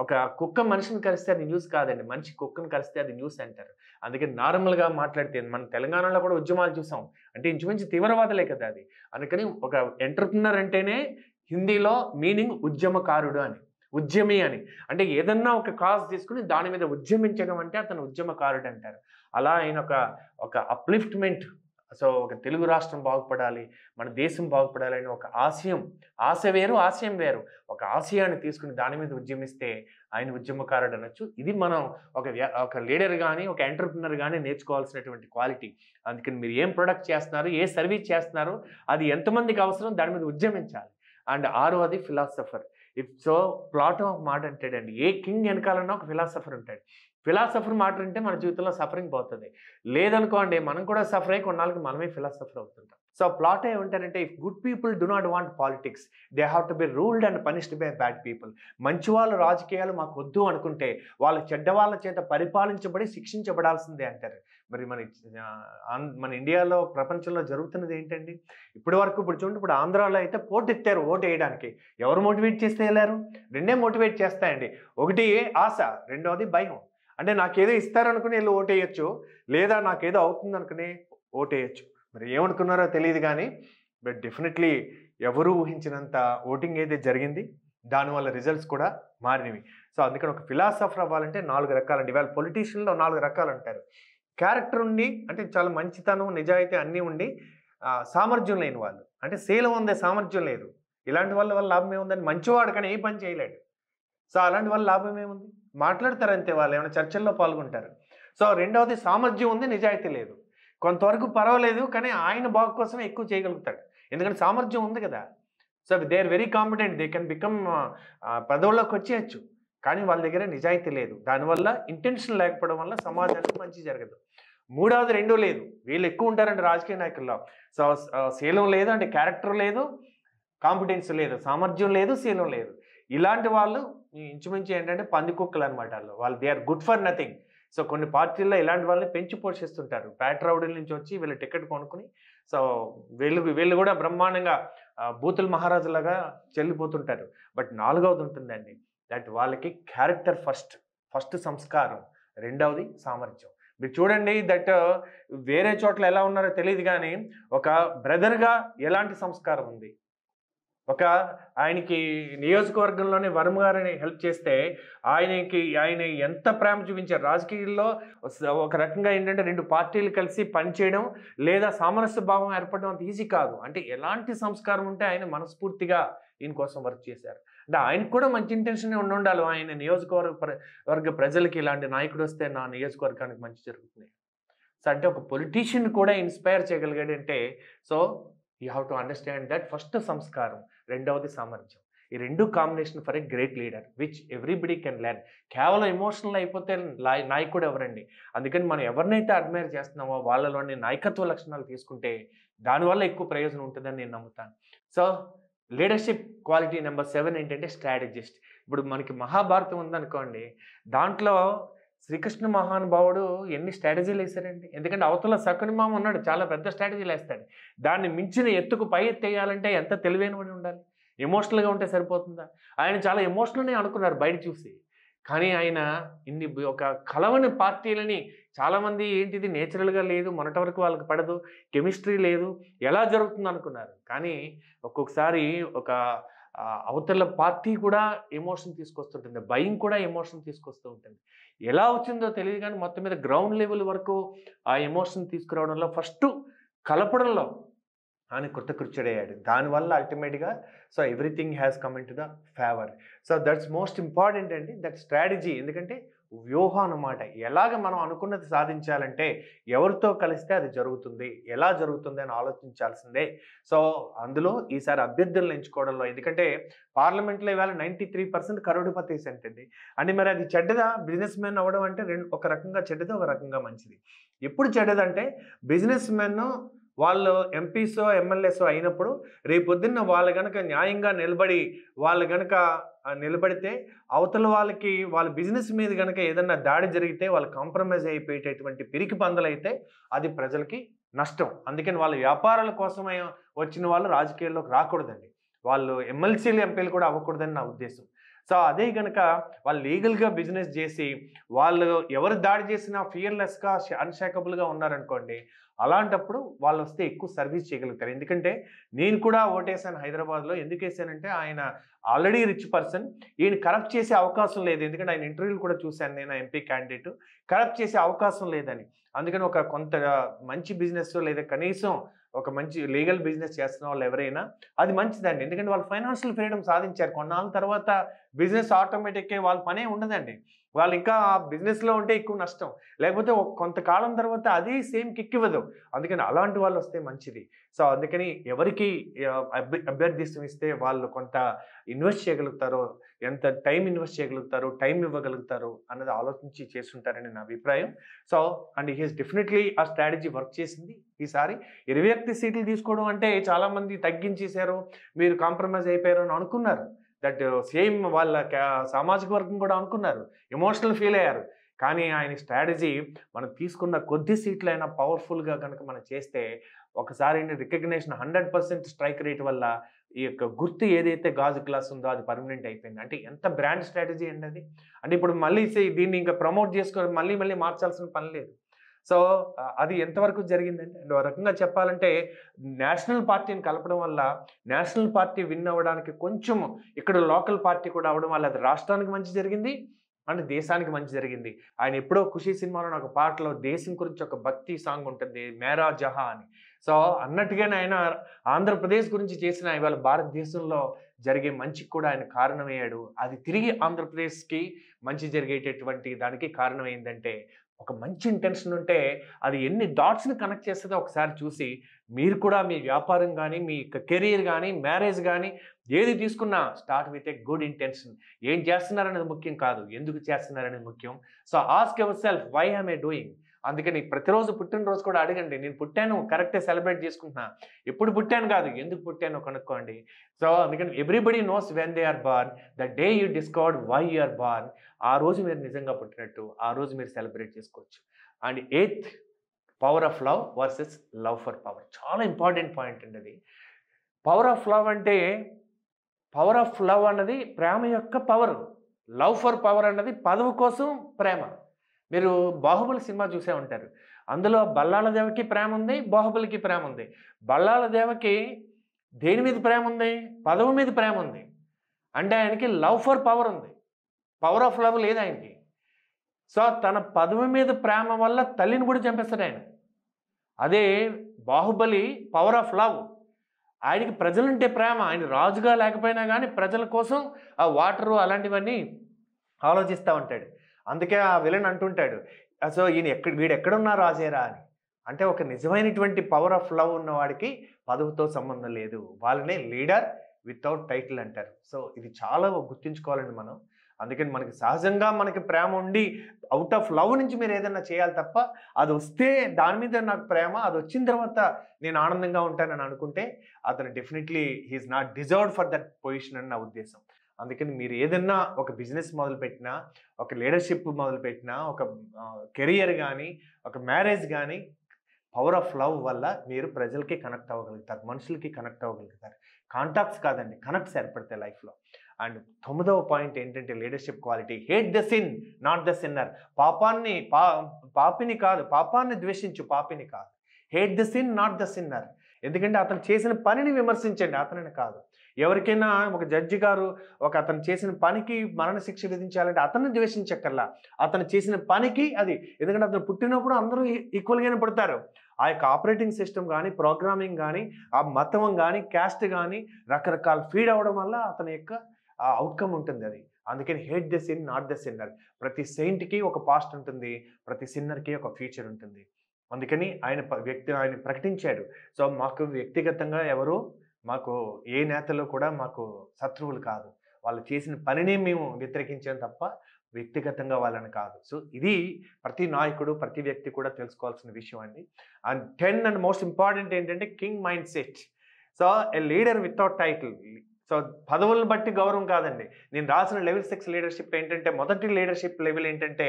ఒక కుక్క మనిషిని కరిస్తే అది న్యూస్ కాదండి. మనిషి కుక్కని కరిస్తే అది న్యూస్ అంటారు. అందుకని నార్మల్‌గా మాట్లాడితే మన తెలంగాణలో కూడా ఉద్యమాలు చూసాం. అంటే ఇంచుమించు తీవ్రవాదులే కదా అది. అందుకని ఒక ఎంటర్‌ప్రెన్యూర్ అంటేనే హిందీలో మీనింగ్ ఉద్యమకారుడు అని. ఉద్యమి అని. అంటే ఏదన్నా ఒక కాజ్ తీసుకొని దాని మీద ఉద్యమించడం అంటే అతను ఉద్యమకారుడు అంటారు. అలా ఆయన ఒక అప్‌లిఫ్ట్‌మెంట్. సో, ఒక తెలుగు రాష్ట్రం బాగుపడాలి, మన దేశం బాగుపడాలి అనే ఒక ఆశయం. ఆశ వేరు, ఆశయం వేరు. ఒక ఆశయాన్ని తీసుకొని దాని మీద ఉద్యమిస్తే ఆయన ఉద్యమకారుడు అనొచ్చు. ఇది మనం ఒక లీడర్ గాని, ఒక ఎంటర్‌ప్రెన్యూర్ గాని నేర్చుకోవాల్సినటువంటి క్వాలిటీ. అందుకని మీరు ఏం ప్రొడక్ట్ చేస్తున్నారు, ఏ సర్వీస్ చేస్తున్నారు, అది ఎంతమందికి అవసరం, దాని మీద ఉద్యమించాలి. అండ్ ఆరవది ఫిలాసఫర్. ప్లాటో ఒక మాట అంటాడండి. ఏ కింగ్ వెనకాలన్నా ఒక ఫిలాసఫర్ ఉంటాడు. ఫిలాసఫర్ మాట వింటే మన జీవితంలో సఫరింగ్ పోతది. లేదనుకోండి మనం కూడా సఫర్ అయ్యి కొన్నాళ్ళకి మనమే ఫిలాసఫర్ అవుతుంటాం. సో, ప్లాటో ఏమంటారంటే, if good people do not want politics, they have to be ruled and punished by bad people. మంచి వాళ్ళు రాజకీయాలు మాకొద్దు అనుకుంటే వాళ్ళు చెడ్డవాళ్ళ చేత పరిపాలించబడి శిక్షించబడాల్సిందే అంటారు. మరి మన ఇండియాలో, ప్రపంచంలో జరుగుతున్నది ఏంటండి? ఇప్పుడు చూడండి, ఇప్పుడు ఆంధ్రాలో అయితే పోటెత్తారు ఓటేయడానికి. ఎవరు మోటివేట్ చేస్తే ఎళ్లారు? రెండే మోటివేట్ చేస్తాయండి. ఒకటి ఆశ, రెండోది భయం. అంటే నాకేదో ఇస్తారనుకుని ఎళ్లి ఓటేయొచ్చు. లేదా నాకేదో అవుతుందనుకుని ఓటేయొచ్చు. మరి ఏమనుకున్నారో తెలీదు గానీ, బట్ డెఫినెట్‌లీ ఎవరు ఊహించినంత ఓటింగ్ అయితే జరిగింది. దానివల్ల రిజల్ట్స్ కూడా మారినవి. సో, అందుకని ఒక ఫిలాసఫర్ అవ్వాలంటే 4 రకాలండి. ఇవాళ పొలిటీషియన్‌లో 4 రకాలుంటారు. క్యారెక్టర్ ఉండి, అంటే చాలా మంచితనం, నిజాయితీ అన్నీ ఉండి సామర్థ్యం లేని వాళ్ళు. అంటే శీలం ఉంది, సామర్థ్యం లేదు. ఇలాంటి వాళ్ళ వల్ల లాభం ఏముందండి? మంచివాడు కానీ ఏ పని చేయలేడు. సో, అలాంటి వాళ్ళ లాభం ఏముంది? మాట్లాడతారంతే, వాళ్ళు ఏమైనా చర్చల్లో పాల్గొంటారు. సో, రెండవది సామర్థ్యం ఉంది, నిజాయితీ లేదు. కొంతవరకు పర్వాలేదు, కానీ ఆయన బాగు కోసమే ఎక్కువ చేయగలుగుతాడు. ఎందుకంటే సామర్థ్యం ఉంది కదా! So, they are very competent. They can become పదవుల్లోకొచ్చేయొచ్చు. కానీ వాళ్ళ దగ్గర నిజాయితీ లేదు. దానివల్ల ఇంటెన్షన్ లేకపోవడం వల్ల సమాజానికి మంచి జరగదు. మూడవది రెండూ లేదు. వీళ్ళు ఎక్కువ ఉంటారండి రాజకీయ నాయకుల్లో. సో, శీలం లేదు, అంటే క్యారెక్టర్ లేదు, కాంపిటెన్స్ లేదు, సామర్థ్యం లేదు, శీలం లేదు. ఇలాంటి వాళ్ళు ఇంచుమించు ఏంటంటే పందికొక్కులనమాట ఆళ్ళు. వాళ్ళు they are good for nothing. So, కొన్ని పార్టీల్లో ఇలాంటి వాళ్ళని పెంచి పోషిస్తుంటారు. పేట రౌడీల నుంచి వచ్చి వీళ్ళు టికెట్ కొనుక్కొని, సో, వీళ్ళు కూడా బ్రహ్మాండంగా బూతుల మహారాజులాగా చెల్లిపోతుంటారు. బట్ నాలుగవది ఉంటుందండి. దట్ వాళ్ళకి క్యారెక్టర్ ఫస్ట్ సంస్కారం, రెండవది సామర్థ్యం. మీరు చూడండి, వేరే చోట్ల ఎలా ఉన్నారో తెలీదు గానీ, ఒక బ్రదర్‌గా ఎలాంటి సంస్కారం ఉంది. ఆయనకి నియోజకవర్గంలోనే వర్మ గారిని హెల్ప్ చేస్తే, ఆయన ఎంత ప్రేమ చూపించారు. రాజకీయాల్లో ఒక రకంగా ఏంటంటే 2 పార్టీలు కలిసి పనిచేయడం, లేదా సామరస్య భావం ఏర్పడడం అంత ఈజీ కాదు. అంటే ఎలాంటి సంస్కారం ఉంటే ఆయన మనస్ఫూర్తిగా ఈయన కోసం వర్క్ చేశారు. అంటే ఆయనకు కూడా మంచి ఇంటెన్షనే ఉండాలి. ఆయన వర్గ ప్రజలకి ఇలాంటి నాయకుడొస్తే నా నియోజకవర్గానికి మంచి జరుగుతుంది. సో, అంటే ఒక పొలిటీషియన్ కూడా ఇన్‌స్పైర్ చేయగలిగాడంటే, so, you have to understand that first సంస్కారం, రెండవది సామర్థ్యం. ఈ 2 combination for a great leader which everybody can learn. కేవలం ఎమోషనల్ అయిపోతే నాయకుడు ఎవరండి? అందుకని మనం ఎవరినైతే అడ్మైర్ చేస్తున్నామో వాళ్ళలోని నాయకత్వ లక్షణాలు తీసుకుంటే దానివల్ల ఎక్కువ ప్రయోజనం ఉంటుందని నేను నమ్ముతాను. సో, లీడర్‌షిప్ క్వాలిటీ నంబర్ 7 ఏంటంటే స్ట్రాటజిస్ట్. ఇప్పుడు మనకి మహాభారతం ఉందనుకోండి, దాంట్లో శ్రీకృష్ణ మహానుభావుడు ఎన్ని స్ట్రాటజీలేసారండి. ఎందుకంటే అవతల శకునిమామ ఉన్నాడు, చాలా పెద్ద స్ట్రాటజీలేస్తాడు. దాన్ని మించిన ఎత్తుకు పై ఎత్తేయాలంటే ఎంత తెలివైనవాడు ఉండాలి. ఎమోషనల్‌గా ఉంటే సరిపోతుందా? ఆయన చాలా ఎమోషనల్‌నే అనుకున్నారు బయట చూసి. కానీ ఆయన ఒక కలవని పార్టీలని, చాలామంది ఏంటిది నేచురల్‌గా లేదు, మొన్నటి వరకు వాళ్ళకి పడదు, కెమిస్ట్రీ లేదు, ఎలా జరుగుతుందనుకున్నారు. కానీ ఒక్కొక్కసారి అవతల పార్టీ కూడా ఎమోషన్ తీసుకొస్తుంటుంది. భయం కూడా ఎమోషన్ తీసుకొస్తూ ఉంటుంది. ఎలా వచ్చిందో తెలీదు గానీ, మొత్తం మీద గ్రౌండ్ లెవెల్ వరకు ఆ ఎమోషన్ తీసుకురావడంలో, ఫస్టు కలపడంలో ఆయన కృతకృత్యుడయ్యాడు. దానివల్ల అల్టిమేట్‌గా so, everything has come into the favour. So, that's most important అండి. That strategy. ఎందుకంటే వ్యూహం అన్నమాట. ఎలాగ మనం అనుకున్నది సాధించాలంటే ఎవరితో కలిస్తే అది జరుగుతుంది, ఎలా జరుగుతుంది అని ఆలోచించాల్సిందే. సో, అందులో ఈసారి అభ్యర్థులను ఎంచుకోవడంలో, ఎందుకంటే పార్లమెంట్‌లో ఇవాళ 93% కరోడుపతి సెంట్ అండి. అంటే మరి అది చెడ్డదా? బిజినెస్ మ్యాన్ అవ్వడం అంటే ఒక రకంగా చెడ్డది, ఒక రకంగా మంచిది. ఎప్పుడు చెడ్డదంటే బిజినెస్ మెన్ వాళ్ళు ఎంపీసో, ఎమ్మెల్యేసో అయినప్పుడు రేపొద్దున్న వాళ్ళు గనక న్యాయంగా నిలబడి వాళ్ళు గనక నిలబడితే అవతల వాళ్ళకి వాళ్ళ బిజినెస్ మీద గనక ఏదన్నా దాడి జరిగితే వాళ్ళు కాంప్రమైజ్ అయిపోయేటటువంటి పిరికి పందలైతే అది ప్రజలకి నష్టం. అందుకని వాళ్ళ వ్యాపారాల కోసమే వచ్చిన వాళ్ళు రాజకీయాల్లోకి రాకూడదండి. వాళ్ళు ఎమ్మెల్సీలు, ఎంపీలు కూడా అవ్వకూడదని నా ఉద్దేశం. సో, అదే గనక వాళ్ళు లీగల్‌గా బిజినెస్ జేసి వాళ్ళు ఎవరు దాడి చేసినా ఫియర్‌లెస్‌గా, అన్‌షేకబుల్‌గా ఉన్నారనుకోండి, అలాంటప్పుడు వాళ్ళొస్తే ఎక్కువ సర్వీస్ చేయగలుగుతారు. ఎందుకంటే నేను కూడా ఓటేసాను హైదరాబాద్‌లో. ఎందుకేసానంటే ఆయన ఆల్రెడీ రిచ్ పర్సన్. ఈయన కరప్ట్ చేసే అవకాశం లేదు. ఎందుకంటే ఆయన ఇంటర్వ్యూలు కూడా చూసాను నేను, ఎంపీ క్యాండిడేట్. కరప్ట్ చేసే అవకాశం లేదని. అందుకని ఒక కొంత మంచి బిజినెస్ లేదా కనీసం ఒక మంచి లీగల్ బిజినెస్ చేస్తున్న వాళ్ళు ఎవరైనా అది మంచిదండి. ఎందుకంటే వాళ్ళు ఫైనాన్షియల్ ఫ్రీడమ్ సాధించారు. కొన్నాళ్ళ తర్వాత బిజినెస్ ఆటోమేటిక్‌గా వాళ్ళ పనే ఉండదండి. వాళ్ళు ఇంకా ఆ బిజినెస్‌లో ఉంటే ఎక్కువ నష్టం. లేకపోతే కొంతకాలం తర్వాత అది సేమ్ కిక్ ఇవ్వదు. అందుకని అలాంటి వాళ్ళొస్తే మంచిది. సో, అందుకని ఎవరికి అభ్యర్థిత్వం ఇస్తే వాళ్ళు కొంత ఇన్వెస్ట్ చేయగలుగుతారో, ఎంత టైం ఇన్వెస్ట్ చేయగలుగుతారో, టైం ఇవ్వగలుగుతారో అన్నది ఆలోచించి చేసుంటారని నా అభిప్రాయం. So, and he has definitely ఆ స్ట్రాటజీ వర్క్ చేసింది ఈసారి. 21 సీట్లు తీసుకోవడం అంటే చాలామంది తగ్గించేశారు, మీరు కాంప్రమైజ్ అయిపోయారు అని అనుకున్నారు. దట్ సేమ్ వాళ్ళ సామాజిక వర్గం కూడా అనుకున్నారు. ఎమోషనల్ ఫీల్ అయ్యారు. కానీ ఆయన స్ట్రాటజీ మనం తీసుకున్న కొద్ది సీట్లైనా పవర్‌ఫుల్‌గా గనక మనం చేస్తే ఒకసారి రికగ్నిషన్ 100% స్ట్రైక్ రేట్ వల్ల ఈ యొక్క గుర్తు ఏదైతే గాజు గ్లాస్ ఉందో అది పర్మనెంట్ అయిపోయింది. అంటే ఎంత బ్రాండ్ స్ట్రాటజీ అండి అది. అంటే ఇప్పుడు మళ్ళీ దీన్ని ఇంకా ప్రమోట్ చేసుకొని మళ్ళీ మళ్ళీ మార్చాల్సిన పని లేదు. సో, అది ఎంతవరకు జరిగిందంటే ఒక రకంగా చెప్పాలంటే నేషనల్ పార్టీని కలపడం వల్ల నేషనల్ పార్టీ విన్ అవ్వడానికి కొంచెం ఇక్కడ లోకల్ పార్టీ కూడా అవ్వడం వల్ల అది రాష్ట్రానికి మంచి జరిగింది. అండ్ దేశానికి మంచి జరిగింది. ఆయన ఎప్పుడో 'ఖుషి' సినిమాలో ఒక పాటలో దేశం గురించి ఒక భక్తి సాంగ్ ఉంటుంది 'మేరా జహా' అని. సో, అన్నట్టుగానే ఆయన ఆంధ్రప్రదేశ్ గురించి చేసిన ఇవాళ భారతదేశంలో జరిగే మంచికి కూడా ఆయన కారణమయ్యాడు. అది తిరిగి ఆంధ్రప్రదేశ్‌కి మంచి జరిగేటటువంటి దానికి కారణమైందంటే ఒక మంచి ఇంటెన్షన్ ఉంటే అది ఎన్ని డాట్స్‌ని కనెక్ట్ చేస్తదో ఒకసారి చూసి మీరు కూడా మీ వ్యాపారం గాని, మీ కెరియర్ గాని, మ్యారేజ్ గాని ఏది తీసుకున్నా start with a good intention. ఏం చేస్తున్నారనేది ముఖ్యం కాదు, ఎందుకు చేస్తున్నారనేది ముఖ్యం. So, ask yourself why am I doing? అందుకని ప్రతిరోజు పుట్టినరోజు కూడా అడగండి. నేను పుట్టాను కరెక్టే సెలబ్రేట్ చేసుకుంటున్నా. ఎప్పుడు పుట్టాను కాదు, ఎందుకు పుట్టానో కనుక్కోండి. సో, అందుకని everybody knows when they are born. The day you discovered why you are born. ఆ రోజు మీరు నిజంగా పుట్టినట్టు ఆ రోజు మీరు సెలబ్రేట్ చేసుకోవచ్చు. And eighth, power of love versus love for power. చాలా ఇంపార్టెంట్ పాయింట్ అండి అది. పవర్ ఆఫ్ లవ్ అంటే పవర్ ఆఫ్ లవ్ అన్నది ప్రేమ యొక్క పవర్. లవ్ ఫర్ పవర్ అన్నది పదవి కోసం ప్రేమ. మీరు 'బాహుబలి' సినిమా చూసే ఉంటారు. అందులో బల్లాల దేవకి ప్రేమ ఉంది, బాహుబలికి ప్రేమ ఉంది. బల్లాల దేవకి దేని మీద ప్రేమ ఉంది? పదవి మీద ప్రేమ ఉంది. అంటే ఆయనకి లవ్ ఫర్ పవర్ ఉంది. పవర్ ఆఫ్ లవ్ లేదు ఆయనకి. సో, తన పదవి మీద ప్రేమ వల్ల తల్లిని కూడా చంపేస్తాడు ఆయన. అదే బాహుబలి పవర్ ఆఫ్ లవ్. ఆయనకి ప్రజలంటే ప్రేమ. ఆయన రాజుగా లేకపోయినా గానీ ప్రజల కోసం ఆ వాటరు అలాంటివన్నీ ఆలోచిస్తా ఉంటాడు. అందుకే ఆ విలన్ అంటుంటాడు. సో, వీడెక్కడున్నా రాజేరా అని. అంటే ఒక నిజమైనటువంటి పవర్ ఆఫ్ లవ్ ఉన్నవాడికి పదవితో సంబంధం లేదు. వాళ్ళనే లీడర్ వితౌట్ టైటిల్ అంటారు. సో, ఇది చాలా గుర్తుంచుకోవాలండి మనం. అందుకని మనకి సహజంగా మనకి ప్రేమ ఉండి ఔట్ ఆఫ్ లవ్ నుంచి మీరు ఏదైనా చేయాలి తప్ప అదొస్తే దాని మీద నాకు ప్రేమ, అదొచ్చిన తర్వాత నేను ఆనందంగా ఉంటానని అనుకుంటే అతను definitely he is not deserved for that position అని నా ఉద్దేశం. అందుకని మీరు ఏదన్నా ఒక బిజినెస్ మొదలుపెట్టినా, ఒక లీడర్‌షిప్ మొదలుపెట్టినా, ఒక కెరియర్ గానీ, ఒక మ్యారేజ్ గానీ పవర్ ఆఫ్ లవ్ వల్ల మీరు ప్రజలకి కనెక్ట్ అవ్వగలుగుతారు. మనుషులకి కనెక్ట్ అవ్వగలుగుతారు. కాంటాక్ట్స్ కాదండి, కనెక్ట్స్ ఏర్పడతాయి లైఫ్‌లో. అండ్ 9వ పాయింట్ ఏంటంటే leadership quality. Hate the sin not the sinner. పాపిని కాదు, పాపాన్ని ద్వేషించు, పాపిని కాదు. Hate the sin not the sinner. ఎందుకంటే అతను చేసిన పనిని విమర్శించండి, అతనిని కాదు. ఎవరికైనా ఒక జడ్జి గారు అతను చేసిన పనికి మరణశిక్ష విధించాలంటే అతన్ని ద్వేషించక్కర్లా. అతను చేసిన పనికి అది. ఎందుకంటే అతను పుట్టినప్పుడు అందరూ ఈక్వల్‌గానే పుడతారు. ఆ యొక్క ఆపరేటింగ్ సిస్టమ్ గానీ, ప్రోగ్రామింగ్ గానీ, ఆ మతం గానీ, క్యాస్ట్ గానీ రకరకాల ఫీడ్ అవ్వడం వల్ల అతని యొక్క అవుట్‌కమ్ ఉంటుంది అది. అందుకని hate the sin not the sinner. ప్రతి సెయింట్కి ఒక పాస్ట్ ఉంటుంది, ప్రతి సిన్నర్కి ఒక ఫ్యూచర్ ఉంటుంది. అందుకని ఆయన ప్రకటించాడు. సో మాకు వ్యక్తిగతంగా ఎవరు మాకు ఏ నేతలు కూడా మాకు శత్రువులు కాదు. వాళ్ళు చేసిన పనిని మేము వ్యతిరేకించాం తప్ప వ్యక్తిగతంగా వాళ్ళని కాదు. సో ఇది ప్రతి నాయకుడు, ప్రతి వ్యక్తి కూడా తెలుసుకోవాల్సిన విషయం అండి. అండ్ 10 అండ్ మోస్ట్ ఇంపార్టెంట్ ఏంటంటే king mind set. So a leader without title. So పదవులను బట్టి గౌరవం కాదండి. నేను రాసిన లెవెల్ 6 లీడర్షిప్ ఏంటంటే, మొదటి లీడర్షిప్ లెవెల్ ఏంటంటే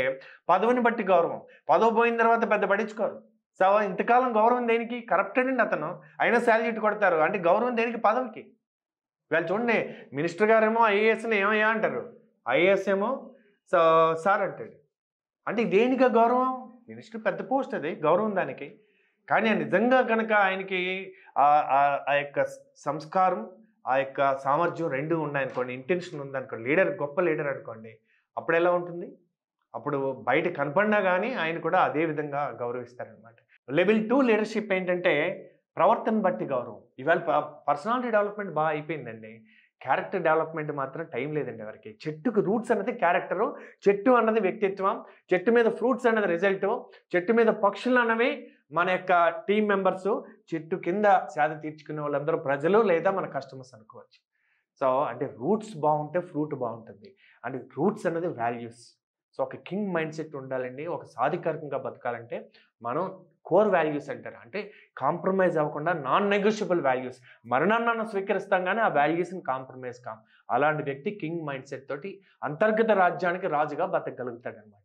పదవిని బట్టి గౌరవం. పదవి పోయిన తర్వాత పెద్ద పడించుకోరు. సో ఇంతకాలం గౌరవం దేనికి? కరప్టెడ్ అండి అతను, అయినా శాల్యూట్ కొడతారు. అంటే గౌరవం దేనికి? పదవికి. వాళ్ళు చూడండి, మినిస్టర్ గారేమో ఐఏఎస్ని ఏమయ్యా అంటారు, ఐఏఎస్ ఏమో సార్ అంటాడు. అంటే దేనిగా గౌరవం? మినిస్టర్ పెద్ద పోస్ట్, అది గౌరవం దానికి. కానీ నిజంగా కనుక ఆయనకి ఆ యొక్క సంస్కారం, ఆ యొక్క సామర్థ్యం రెండు ఉన్నాయనుకోండి, ఇంటెన్షన్ ఉందనుకోండి, లీడర్ గొప్ప లీడర్ అనుకోండి, అప్పుడు ఎలా ఉంటుంది? అప్పుడు బయట కనపడినా కానీ ఆయన కూడా అదే విధంగా గౌరవిస్తారనమాట. లెవెల్ 2 లీడర్షిప్ ఏంటంటే ప్రవర్తన బట్టి గౌరవం. ఇవాళ పర్సనాలిటీ డెవలప్మెంట్ బాగా అయిపోయిందండి, క్యారెక్టర్ డెవలప్మెంట్ మాత్రం టైం లేదండి ఎవరికి. చెట్టుకు రూట్స్ అన్నది క్యారెక్టరు, చెట్టు అన్నది వ్యక్తిత్వం, చెట్టు మీద ఫ్రూట్స్ అన్నది రిజల్ట్, చెట్టు మీద పక్షులు అన్నవి మన యొక్క టీం మెంబర్స్, చెట్టు కింద సేద తీర్చుకునే వాళ్ళందరూ ప్రజలు లేదా మన కస్టమర్స్ అనుకోవచ్చు. సో అంటే రూట్స్ బాగుంటే ఫ్రూట్ బాగుంటుంది. అంటే రూట్స్ అన్నది వాల్యూస్. సో ఒక కింగ్ మైండ్ సెట్ ఉండాలండి. ఒక సాధికారికంగా బతకాలంటే మనం కోర్ వాల్యూస్ అంటారు, అంటే కాంప్రమైజ్ అవ్వకుండా నాన్ నెగోషియబుల్ వాల్యూస్. మరణాన్ని స్వీకరిస్తాం కానీ ఆ వాల్యూస్ని కాంప్రమైజ్ కాం. అలాంటి వ్యక్తి కింగ్ మైండ్ సెట్ తోటి అంతర్గత రాజ్యానికి రాజుగా బతకగలుగుతాడు అనమాట.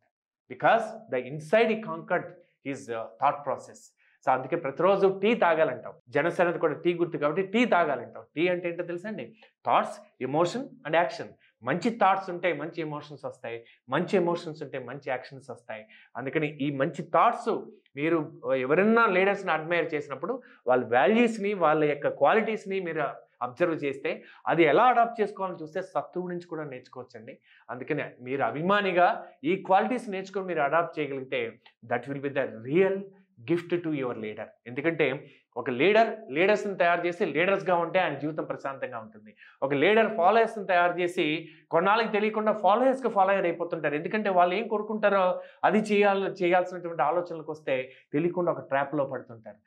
బికాస్ ద ఇన్సైడ్ ఈ conquered his thought process. So అందుకే ప్రతిరోజు టీ తాగాలంటాం. జనసేనది కూడా టీ గుర్తు కాబట్టి టీ తాగాలంటాం. టీ అంటే ఏంటో తెలుసా అండి? Thoughts, emotion and action. మంచి థాట్స్ ఉంటే మంచి ఎమోషన్స్ వస్తాయి, మంచి ఎమోషన్స్ ఉంటే మంచి యాక్షన్స్ వస్తాయి. అందుకని ఈ మంచి థాట్స్ మీరు ఎవరైనా లీడర్స్ని అడ్మైర్ చేసినప్పుడు వాళ్ళ వాల్యూస్ని, వాళ్ళ యొక్క క్వాలిటీస్ని మీరు అబ్జర్వ్ చేస్తే అది ఎలా అడాప్ట్ చేసుకోవాలని చూస్తే శత్రువు నుంచి కూడా నేర్చుకోవచ్చండి. అందుకని మీరు అభిమానిగా ఈ క్వాలిటీస్ నేర్చుకొని మీరు అడాప్ట్ చేయగలిగితే that will be the real gift to your leader. ఎందుకంటే ఒక లీడర్స్ని తయారు చేసి లీడర్స్గా ఉంటే ఆయన జీవితం ప్రశాంతంగా ఉంటుంది. ఒక లీడర్ ఫాలోయర్స్ని తయారు చేసి కొన్నాళ్ళకి తెలియకుండా ఫాలోయర్ అయిపోతుంటారు. ఎందుకంటే వాళ్ళు ఏం కోరుకుంటారో అది చేయాల్సినటువంటి ఆలోచనలకు వస్తే తెలియకుండా ఒక ట్రాప్లో పడుతుంటారు.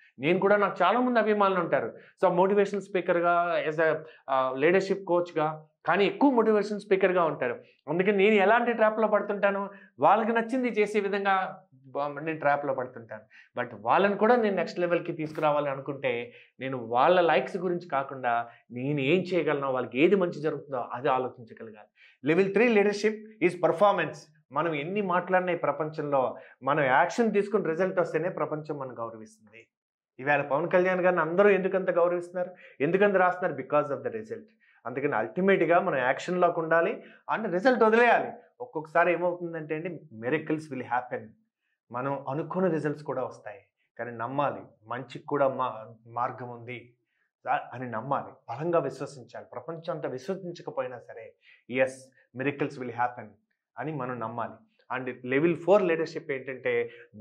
నాకు చాలామంది అభిమానులు ఉంటారు. సో మోటివేషనల్ స్పీకర్గా, యాజ్ అ లీడర్షిప్ కోచ్గా, కానీ ఎక్కువ మోటివేషన్ స్పీకర్గా ఉంటారు. అందుకని నేను ఎలాంటి ట్రాప్లో పడుతుంటాను, వాళ్ళకి నచ్చింది చేసే విధంగా నేను ట్రాప్లో పడుతుంటాను. బట్ వాళ్ళని కూడా నేను నెక్స్ట్ లెవెల్కి తీసుకురావాలని అనుకుంటే నేను వాళ్ళ లైక్స్ గురించి కాకుండా నేను ఏం చేయగలను, వాళ్ళకి ఏది మంచి జరుగుతుందో అది ఆలోచించగలగాలి. Level 3 leadership is performance. మనం ఎన్ని మాట్లాడిన ఈ ప్రపంచంలో మనం యాక్షన్ తీసుకుని రిజల్ట్ వస్తేనే ప్రపంచం మనం గౌరవిస్తుంది. ఈవేళ పవన్ కళ్యాణ్ గారిని అందరూ ఎందుకంత గౌరవిస్తున్నారు, ఎందుకంత రాస్తున్నారు? Because of the result. అందుకని అల్టిమేట్గా మనం యాక్షన్లోకి ఉండాలి అండ్ రిజల్ట్ వదిలేయాలి. ఒక్కొక్కసారి ఏమవుతుందంటే అండి, మిరకిల్స్ విల్ హ్యాపెన్. మనం అనుకున్న రిజల్ట్స్ కూడా వస్తాయి, కానీ నమ్మాలి, మంచికి కూడా మార్గం ఉంది అని నమ్మాలి, బలంగా విశ్వసించాలి. ప్రపంచం అంతా విశ్వసించకపోయినా సరే ఎస్, మిరకిల్స్ విల్ హ్యాపెన్ అని మనం నమ్మాలి. అండ్ లెవెల్ 4 లీడర్షిప్ ఏంటంటే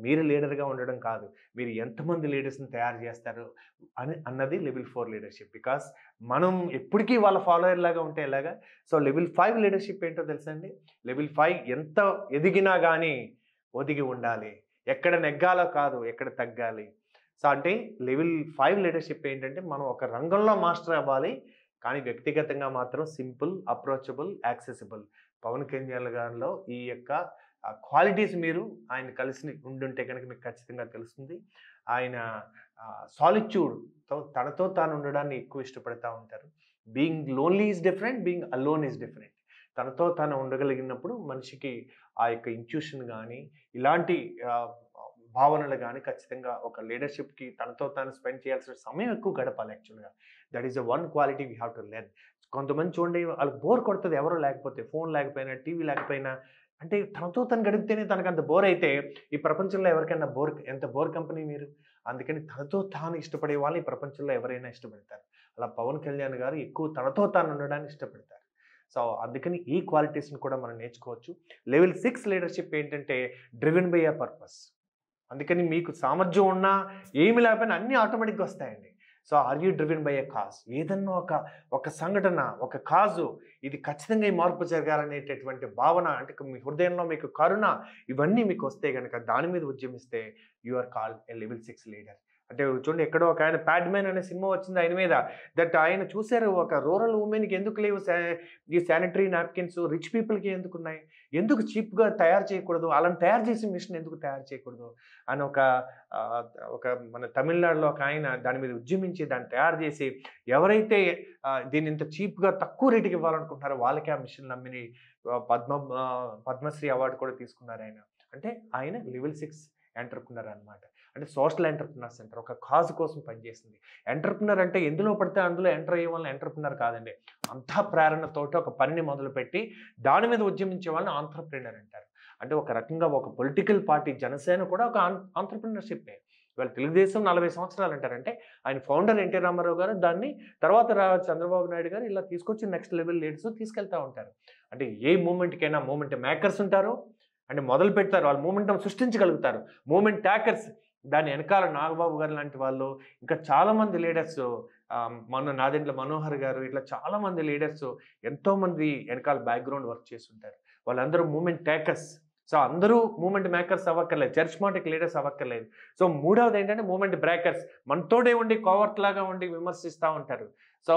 మీరు లీడర్గా ఉండడం కాదు, మీరు ఎంతమంది లీడర్స్ని తయారు చేస్తారు అన్నది లెవెల్ 4 లీడర్షిప్. బికాస్ మనం ఎప్పటికీ వాళ్ళ ఫాలోయర్ లాగా ఉంటే ఎలాగా? సో లెవెల్ 5 లీడర్షిప్ ఏంటో తెలుసా అండి? లెవెల్ 5 ఎంత ఎదిగినా కానీ ఒదిగి ఉండాలి, ఎక్కడ నెగ్గాలో కాదు ఎక్కడ తగ్గాలి. సో అంటే లెవెల్ 5 లీడర్షిప్ ఏంటంటే మనం ఒక రంగంలో మాస్టర్ అవ్వాలి, కానీ వ్యక్తిగతంగా మాత్రం simple, approachable, accessible. Pawan Kalyan గారిలో ఈ యొక్క క్వాలిటీస్ మీరు ఆయన కలిసి ఉండుంటే కనుక మీకు ఖచ్చితంగా తెలుస్తుంది. ఆయన సాలిట్యూడ్తో తనతో తాను ఉండడాన్ని ఎక్కువ ఇష్టపడతా ఉంటారు. Being lonely is different, being alone is different. తనతో తాను ఉండగలిగినప్పుడు మనిషికి ఆ యొక్క ఇంట్యూషన్ కానీ ఇలాంటి భావనలు కానీ ఖచ్చితంగా ఒక లీడర్షిప్కి తనతో తాను స్పెండ్ చేయాల్సిన సమయం ఎక్కువ గడపాలి. యాక్చువల్గా that is the one quality we have to learn. కొంతమంది చూడండి, వాళ్ళకి బోర్ కొడుతుంది, ఎవరో లేకపోతే, ఫోన్ లేకపోయినా, టీవీ లేకపోయినా. అంటే తనతో తను గడిపితేనే తనకు అంత బోర్ అయితే ఈ ప్రపంచంలో ఎవరికైనా ఎంత బోర్ కంపెనీ మీరు. అందుకని తనతో తాను ఇష్టపడే వాళ్ళు ఈ ప్రపంచంలో ఎవరైనా ఇష్టపడతారు. అలా పవన్ కళ్యాణ్ గారు ఎక్కువ తనతో తాను ఉండడానికి ఇష్టపడతారు. సో అందుకని ఈ క్వాలిటీస్ని కూడా మనం నేర్చుకోవచ్చు. లెవెల్ 6 లీడర్షిప్ ఏంటంటే డ్రివెన్ బై అ పర్పస్. అందుకని మీకు సామర్థ్యం ఉన్నా ఏమి లేకపోయినా అన్నీ ఆటోమేటిక్గా వస్తాయండి. So are you driven by a cause? ఏదన్నా ఒక సంఘటన, ఒక కాజు, ఇది ఖచ్చితంగా ఈ మార్పు జరగాలనేటటువంటి భావన, అంటే మీ హృదయంలో మీకు కరుణ, ఇవన్నీ మీకు వస్తే గనక దాని మీద ఉద్యమిస్తే you are called a level 6 leader. అంటే చూడండి, ఎక్కడో ఒక ఆయన 'ప్యాడ్ మ్యాన్' అనే సినిమా వచ్చింది ఆయన మీద. దట్ ఆయన చూసారు, ఒక రూరల్ ఉమెన్‌కి ఎందుకు లేవు ఈ శానిటరీ నాప్కిన్స్, రిచ్ పీపుల్‌కి ఎందుకున్నాయి? ఎందుకు చీప్‌గా తయారు చేయకూడదు? అలాని తయారు చేసే మిషన్ ఎందుకు తయారు చేయకూడదు? అని ఆహ్, ఒక మన తమిళనాడులో ఒక ఆయన దాని మీద ఉద్యమించి దాన్ని తయారు చేసి, ఎవరైతే దీన్ని ఇంత చీప్‌గా తక్కువ రేటుకి ఇవ్వాలనుకుంటున్నారో వాళ్ళకే ఆ మిషన్‌లు అమ్మి పద్మశ్రీ అవార్డ్ కూడా తీసుకున్నారాయన. అంటే ఆయన లెవెల్ 6 ఎంటర్‌ప్రెన్యూర్ అన్నమాట. అంటే సోషల్ ఎంటర్‌ప్రెన్యూర్స్ అంటారు. ఒక కాజ్ కోసం పనిచేస్తుంది. ఎంటర్‌ప్రెన్యూర్ అంటే ఎందులో పడితే అందులో ఎంటర్ అయ్యే వాళ్ళని ఎంటర్‌ప్రెన్యూర్ కాదండి. అంతా ప్రేరణతోటి ఒక పనిని మొదలుపెట్టి దాని మీద ఉద్యమించే వాళ్ళని ఆంత్రప్రెన్యూర్ అంటారు. అంటే ఒక రకంగా ఒక పొలిటికల్ పార్టీ జనసేన కూడా ఒక ఆంత్రప్రెన్యూర్‌షిప్పే. ఇవాళ తెలుగుదేశం 40 సంవత్సరాలు అంటారు. అంటే ఆయన ఫౌండర్ ఎన్టీ రామారావు గారు, దాన్ని తర్వాత చంద్రబాబు నాయుడు గారు ఇలా తీసుకొచ్చి నెక్స్ట్ లెవెల్ లీడర్స్ తీసుకెళ్తా ఉంటారు. అంటే ఏ మూవ్‌మెంట్‌కైనా మూవ్‌మెంట్ మేకర్స్ ఉంటారు. అంటే మొదలు పెడతారు. వాళ్ళు మూవ్‌మెంట్‌ని సృష్టించగలుగుతారు. మూవ్‌మెంట్ టేకర్స్, దాని వెనకాల నాగబాబు గారు లాంటి వాళ్ళు, ఇంకా చాలామంది లీడర్స్, నాదెండ్ల మనోహర్ గారు, ఇట్లా చాలామంది లీడర్స్ ఎంతోమంది వెనకాల బ్యాక్‌గ్రౌండ్ వర్క్ చేస్తుంటారు. వాళ్ళందరూ మూవ్‌మెంట్ టేకర్స్. సో, అందరూ మూవ్‌మెంట్ మేకర్స్ అవ్వక్కర్లేదు. చరిష్మాటిక్ లీడర్స్ అవ్వక్కర్లేదు. సో, మూడవది ఏంటంటే మూవ్‌మెంట్ బ్రేకర్స్. మనతోటే ఉండి కోవర్ట్‌లాగా ఉండి విమర్శిస్తా ఉంటారు. సో,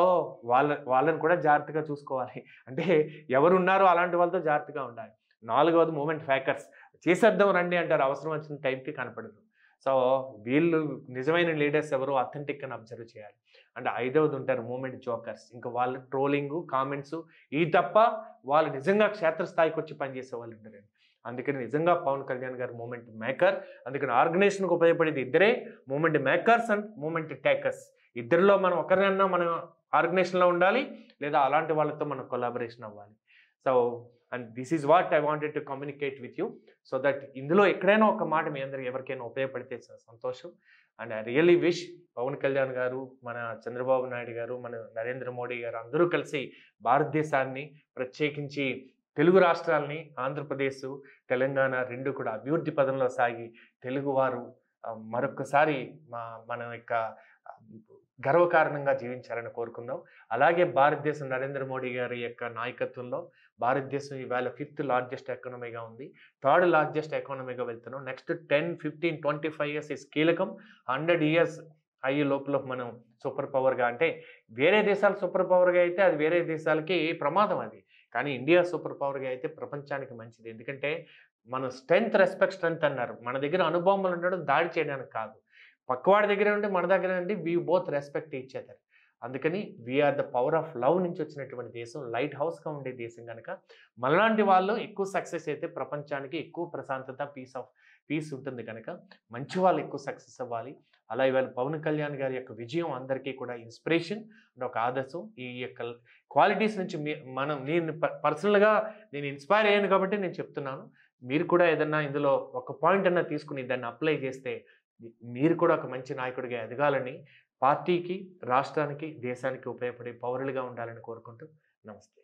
వాళ్ళని కూడా జాగ్రత్తగా చూసుకోవాలి. అంటే ఎవరున్నారో అలాంటి వాళ్ళతో జాగ్రత్తగా ఉండాలి. నాలుగవది మూవ్‌మెంట్ ఫేకర్స్. చేసేద్దాం రండి అంటారు. అవసరం వచ్చిన టైంకి కనపడరు. సో, వీళ్ళు నిజమైన లీడర్స్ ఎవరో అథెంటిక్‌గా అబ్జర్వ్ చేయాలి. అండ్ ఐదవది ఉంటారు మూవ్‌మెంట్ జోకర్స్. ఇంకా వాళ్ళు ట్రోలింగు, కామెంట్సు ఇయి తప్ప వాళ్ళు నిజంగా క్షేత్రస్థాయికొచ్చి పనిచేసే వాళ్ళు ఉండరండి. అందుకని నిజంగా పవన్ కళ్యాణ్ గారు మూవ్‌మెంట్ మేకర్. అందుకని ఆర్గనైజేషన్‌కి ఉపయోగపడేది ఇద్దరే, movement makers and movement takers. ఇద్దరిలో మనం ఒకరినన్నా మనం ఆర్గనైజేషన్‌లో ఉండాలి. లేదా అలాంటి వాళ్ళతో మనం కొలాబరేషన్ అవ్వాలి. So, and this is what I wanted to communicate with you. So that ఇందులో ఎక్కడైనా ఒక మాట మీ అందరికి ఎవరికైనా ఉపయోగపడితే సంతోషం. And I really wish Pawan Kalyan garu, మన చంద్రబాబు నాయుడు గారు, మన నరేంద్ర మోడీ గారు అందరూ కలిసి భారతదేశాన్ని, ప్రత్యేకించి తెలుగు రాష్ట్రాల్ని, ఆంధ్రప్రదేశ్, తెలంగాణ 2 కూడా అభివృద్ధి పదంలో సాగి తెలుగువారు మరొక్కసారి మన యొక్క ఆహ్, గర్వకారణంగా జీవించాలని కోరుకుందాం. అలాగే భారతదేశం నరేంద్ర మోడీ గారి యొక్క నాయకత్వంలో భారతదేశం ఇవాళ 5th లార్జెస్ట్ ఎకానమీగా ఉంది. 3rd లార్జెస్ట్ ఎకానమీగా వెళ్తున్నాం. నెక్స్ట్ 10, 15, 25 ఇయర్స్ ఇస్ కీలకం. 100 ఇయర్స్ అయ్యే లోపల మనం సూపర్ పవర్‌గా, అంటే వేరే దేశాలు సూపర్ పవర్‌గా అయితే అది వేరే దేశాలకి ప్రమాదం అది. కానీ ఇండియా సూపర్ పవర్‌గా అయితే ప్రపంచానికి మంచిది. ఎందుకంటే మన స్ట్రెంగ్త్ రెస్పెక్ట్ స్ట్రెంగ్త్ అన్నారు. మన దగ్గర అణుబాంబులు ఉండడం దాడి చేయడానికి కాదు. పక్కవాడి దగ్గర ఉంటే మన దగ్గర ఉండి we both respect each other. అందుకని we are the power of love నుంచి వచ్చినటువంటి దేశం, లైట్ హౌస్‌గా ఉండే దేశం గనక మనలాంటి వాళ్ళు ఎక్కువ సక్సెస్ అయితే ప్రపంచానికి ఎక్కువ ప్రశాంతత, పీస్ ఉంటుంది కనుక మంచి వాళ్ళు ఎక్కువ సక్సెస్ అవ్వాలి. అలా ఇవాళ పవన్ కళ్యాణ్ గారి యొక్క విజయం అందరికీ కూడా ఇన్స్పిరేషన్ అండ్ ఒక ఆదర్శం. ఈ యొక్క క్వాలిటీస్ నుంచి నేను పర్సనల్‌గా నేను ఇన్‌స్పైర్ అయ్యాను కాబట్టి నేను చెప్తున్నాను. మీరు కూడా ఏదన్నా ఇందులో ఒక పాయింట్ అన్నా తీసుకొని దాన్ని అప్లై చేస్తే మీరు కూడా ఒక మంచి నాయకుడిగా ఎదగాలని, పార్టీకి, రాష్ట్రానికి, దేశానికి ఉపయోగపడే పౌరులుగా ఉండాలని కోరుకుంటూ నమస్తే.